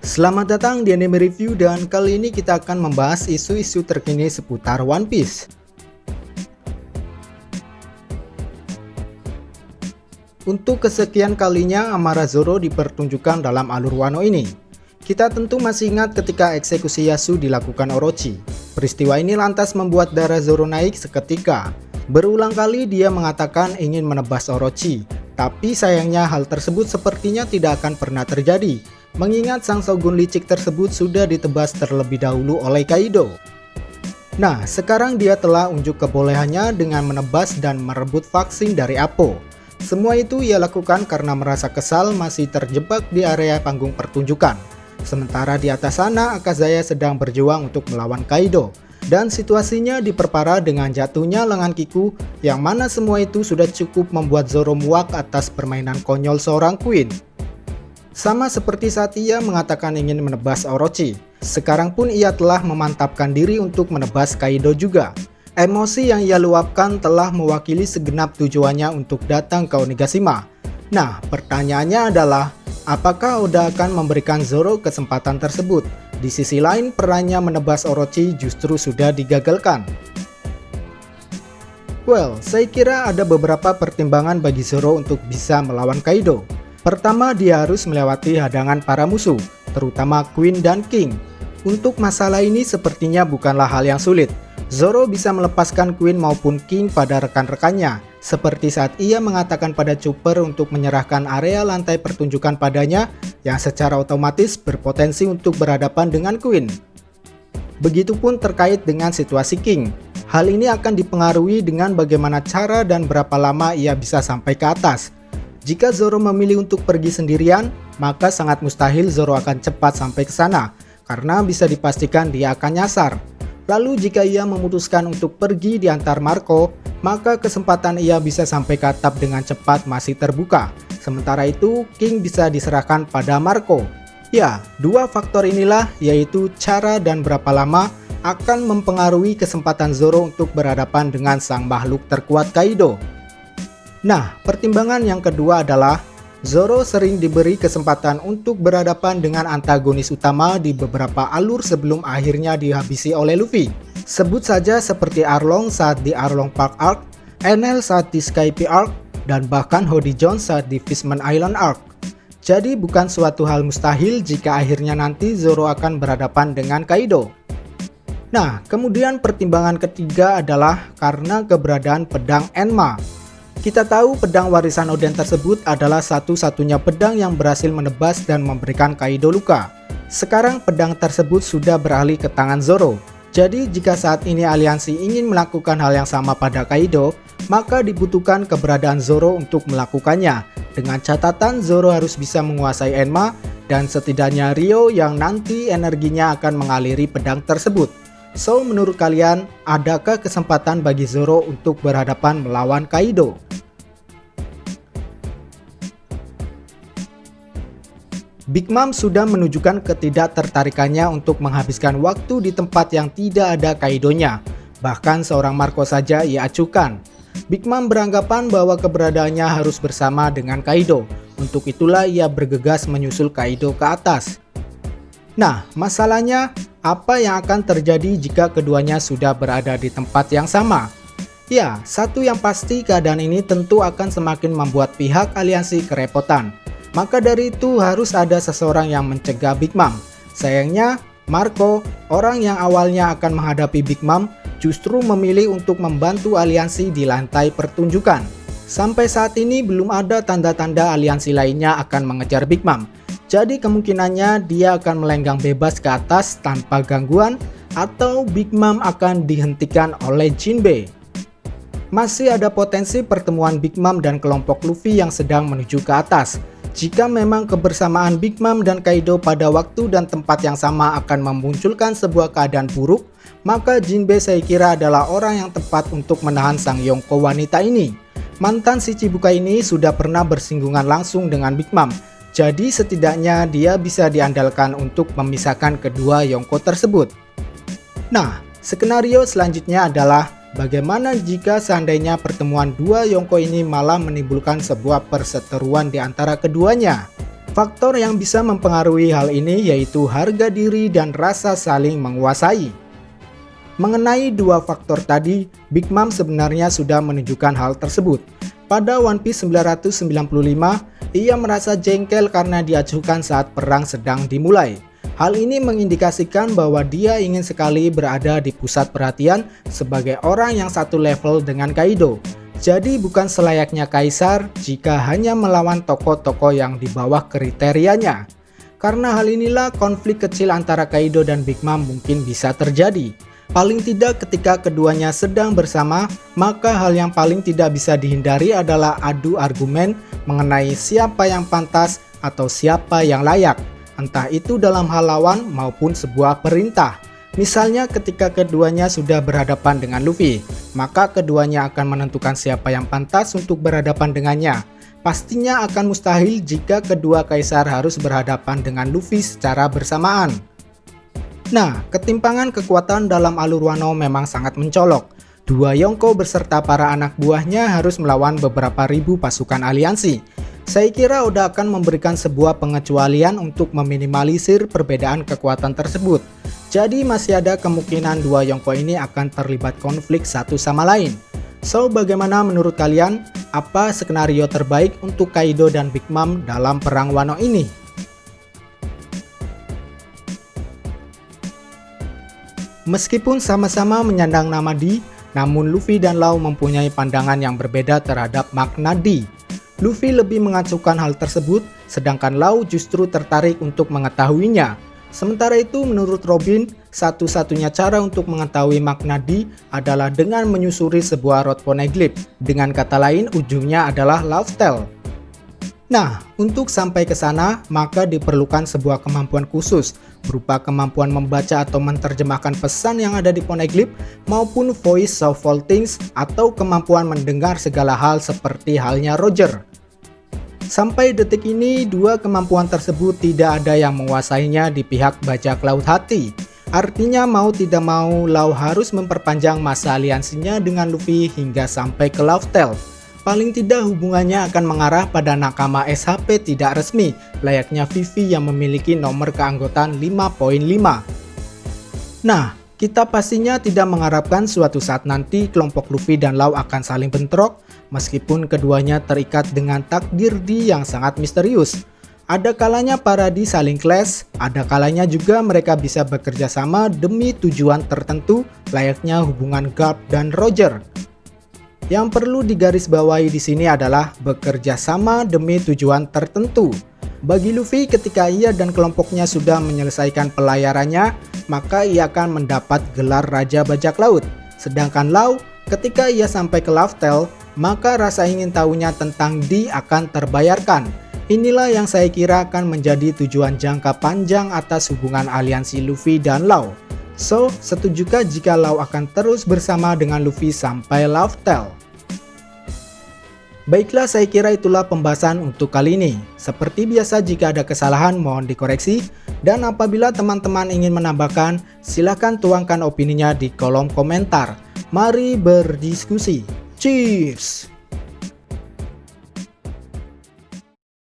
Selamat datang di Anime Review dan kali ini kita akan membahas isu-isu terkini seputar One Piece. Untuk kesekian kalinya amarah Zoro dipertunjukkan dalam alur Wano ini. Kita tentu masih ingat ketika eksekusi Yasu dilakukan Orochi. Peristiwa ini lantas membuat darah Zoro naik seketika. Berulang kali dia mengatakan ingin menebas Orochi, tapi sayangnya hal tersebut sepertinya tidak akan pernah terjadi, mengingat sang shogun licik tersebut sudah ditebas terlebih dahulu oleh Kaido. Nah, sekarang dia telah unjuk kebolehannya dengan menebas dan merebut vaksin dari Appo. Semua itu ia lakukan karena merasa kesal masih terjebak di area panggung pertunjukan. Sementara di atas sana Akazaya sedang berjuang untuk melawan Kaido. Dan situasinya diperparah dengan jatuhnya lengan Kiku, yang mana semua itu sudah cukup membuat Zoro muak atas permainan konyol seorang Queen. Sama seperti saat ia mengatakan ingin menebas Orochi, sekarang pun ia telah memantapkan diri untuk menebas Kaido juga. Emosi yang ia luapkan telah mewakili segenap tujuannya untuk datang ke Onigashima. Nah, pertanyaannya adalah, apakah Oda akan memberikan Zoro kesempatan tersebut? Di sisi lain, perannya menebas Orochi justru sudah digagalkan. Well, saya kira ada beberapa pertimbangan bagi Zoro untuk bisa melawan Kaido. Pertama, dia harus melewati hadangan para musuh, terutama Queen dan King. Untuk masalah ini sepertinya bukanlah hal yang sulit. Zoro bisa melepaskan Queen maupun King pada rekan-rekannya, seperti saat ia mengatakan pada Chopper untuk menyerahkan area lantai pertunjukan padanya yang secara otomatis berpotensi untuk berhadapan dengan Queen. Begitupun terkait dengan situasi King. Hal ini akan dipengaruhi dengan bagaimana cara dan berapa lama ia bisa sampai ke atas. Jika Zoro memilih untuk pergi sendirian, maka sangat mustahil Zoro akan cepat sampai ke sana, karena bisa dipastikan dia akan nyasar. Lalu jika ia memutuskan untuk pergi di antar Marco, maka kesempatan ia bisa sampai ke atap dengan cepat masih terbuka. Sementara itu, King bisa diserahkan pada Marco. Ya, dua faktor inilah, yaitu cara dan berapa lama, akan mempengaruhi kesempatan Zoro untuk berhadapan dengan sang makhluk terkuat Kaido. Nah, pertimbangan yang kedua adalah Zoro sering diberi kesempatan untuk berhadapan dengan antagonis utama di beberapa alur sebelum akhirnya dihabisi oleh Luffy. Sebut saja seperti Arlong saat di Arlong Park Arc, Enel saat di Skype Arc, dan bahkan Hody Jones saat di Fishman Island Arc. Jadi bukan suatu hal mustahil jika akhirnya nanti Zoro akan berhadapan dengan Kaido. Nah, kemudian pertimbangan ketiga adalah karena keberadaan pedang Enma. Kita tahu pedang warisan Oden tersebut adalah satu-satunya pedang yang berhasil menebas dan memberikan Kaido luka. Sekarang pedang tersebut sudah beralih ke tangan Zoro. Jadi jika saat ini aliansi ingin melakukan hal yang sama pada Kaido, maka dibutuhkan keberadaan Zoro untuk melakukannya. Dengan catatan Zoro harus bisa menguasai Enma dan setidaknya Ryo yang nanti energinya akan mengaliri pedang tersebut. So, menurut kalian, adakah kesempatan bagi Zoro untuk berhadapan melawan Kaido? Big Mom sudah menunjukkan ketidaktertarikannya untuk menghabiskan waktu di tempat yang tidak ada Kaidonya. Bahkan seorang Marco saja ia acukan. Big Mom beranggapan bahwa keberadaannya harus bersama dengan Kaido. Untuk itulah ia bergegas menyusul Kaido ke atas. Nah, masalahnya, apa yang akan terjadi jika keduanya sudah berada di tempat yang sama? Ya, satu yang pasti keadaan ini tentu akan semakin membuat pihak aliansi kerepotan. Maka dari itu harus ada seseorang yang mencegah Big Mom. Sayangnya, Marco, orang yang awalnya akan menghadapi Big Mom, justru memilih untuk membantu aliansi di lantai pertunjukan. Sampai saat ini belum ada tanda-tanda aliansi lainnya akan mengejar Big Mom. Jadi kemungkinannya dia akan melenggang bebas ke atas tanpa gangguan, atau Big Mom akan dihentikan oleh Jinbe. Masih ada potensi pertemuan Big Mom dan kelompok Luffy yang sedang menuju ke atas. Jika memang kebersamaan Big Mom dan Kaido pada waktu dan tempat yang sama akan memunculkan sebuah keadaan buruk, maka Jinbe saya kira adalah orang yang tepat untuk menahan sang Yonko wanita ini. Mantan si Chibukai ini sudah pernah bersinggungan langsung dengan Big Mom, jadi setidaknya dia bisa diandalkan untuk memisahkan kedua Yonko tersebut. Nah, skenario selanjutnya adalah bagaimana jika seandainya pertemuan dua Yonko ini malah menimbulkan sebuah perseteruan di antara keduanya? Faktor yang bisa mempengaruhi hal ini yaitu harga diri dan rasa saling menguasai. Mengenai dua faktor tadi, Big Mom sebenarnya sudah menunjukkan hal tersebut. Pada One Piece 995, ia merasa jengkel karena diacuhkan saat perang sedang dimulai. Hal ini mengindikasikan bahwa dia ingin sekali berada di pusat perhatian sebagai orang yang satu level dengan Kaido. Jadi bukan selayaknya kaisar jika hanya melawan tokoh-tokoh yang di bawah kriterianya. Karena hal inilah konflik kecil antara Kaido dan Big Mom mungkin bisa terjadi. Paling tidak ketika keduanya sedang bersama, maka hal yang paling tidak bisa dihindari adalah adu argumen mengenai siapa yang pantas atau siapa yang layak. Entah itu dalam hal lawan maupun sebuah perintah. Misalnya ketika keduanya sudah berhadapan dengan Luffy, maka keduanya akan menentukan siapa yang pantas untuk berhadapan dengannya. Pastinya akan mustahil jika kedua kaisar harus berhadapan dengan Luffy secara bersamaan. Nah, ketimpangan kekuatan dalam alur Wano memang sangat mencolok. Dua Yonko beserta para anak buahnya harus melawan beberapa ribu pasukan aliansi. Saya kira Oda akan memberikan sebuah pengecualian untuk meminimalisir perbedaan kekuatan tersebut. Jadi masih ada kemungkinan dua Yonko ini akan terlibat konflik satu sama lain. So, bagaimana menurut kalian? Apa skenario terbaik untuk Kaido dan Big Mom dalam perang Wano ini? Meskipun sama-sama menyandang nama D, namun Luffy dan Law mempunyai pandangan yang berbeda terhadap makna D. Luffy lebih mengacuhkan hal tersebut, sedangkan Law justru tertarik untuk mengetahuinya. Sementara itu menurut Robin, satu-satunya cara untuk mengetahui makna D adalah dengan menyusuri sebuah road poneglyph. Dengan kata lain, ujungnya adalah Love Tale. Nah, untuk sampai ke sana, maka diperlukan sebuah kemampuan khusus, berupa kemampuan membaca atau menerjemahkan pesan yang ada di poneglyph, maupun voice of all things, atau kemampuan mendengar segala hal seperti halnya Roger. Sampai detik ini, dua kemampuan tersebut tidak ada yang menguasainya di pihak bajak laut hati. Artinya mau tidak mau, Law harus memperpanjang masa aliansinya dengan Luffy hingga sampai ke Love Tale. Paling tidak hubungannya akan mengarah pada nakama SHP tidak resmi, layaknya Vivi yang memiliki nomor keanggotaan 5.5. Nah, kita pastinya tidak mengharapkan suatu saat nanti kelompok Luffy dan Law akan saling bentrok, meskipun keduanya terikat dengan takdir D yang sangat misterius. Ada kalanya para D saling clash, ada kalanya juga mereka bisa bekerja sama demi tujuan tertentu, layaknya hubungan Garp dan Roger. Yang perlu digarisbawahi di sini adalah bekerja sama demi tujuan tertentu. Bagi Luffy, ketika ia dan kelompoknya sudah menyelesaikan pelayarannya, maka ia akan mendapat gelar Raja Bajak Laut. Sedangkan Law, ketika ia sampai ke Love Tale, maka rasa ingin tahunya tentang D akan terbayarkan. Inilah yang saya kira akan menjadi tujuan jangka panjang atas hubungan aliansi Luffy dan Law. So, setujukah jika Law akan terus bersama dengan Luffy sampai Love Tale? Baiklah, saya kira itulah pembahasan untuk kali ini. Seperti biasa, jika ada kesalahan mohon dikoreksi, dan apabila teman-teman ingin menambahkan, silahkan tuangkan opininya di kolom komentar. Mari berdiskusi. Cheers!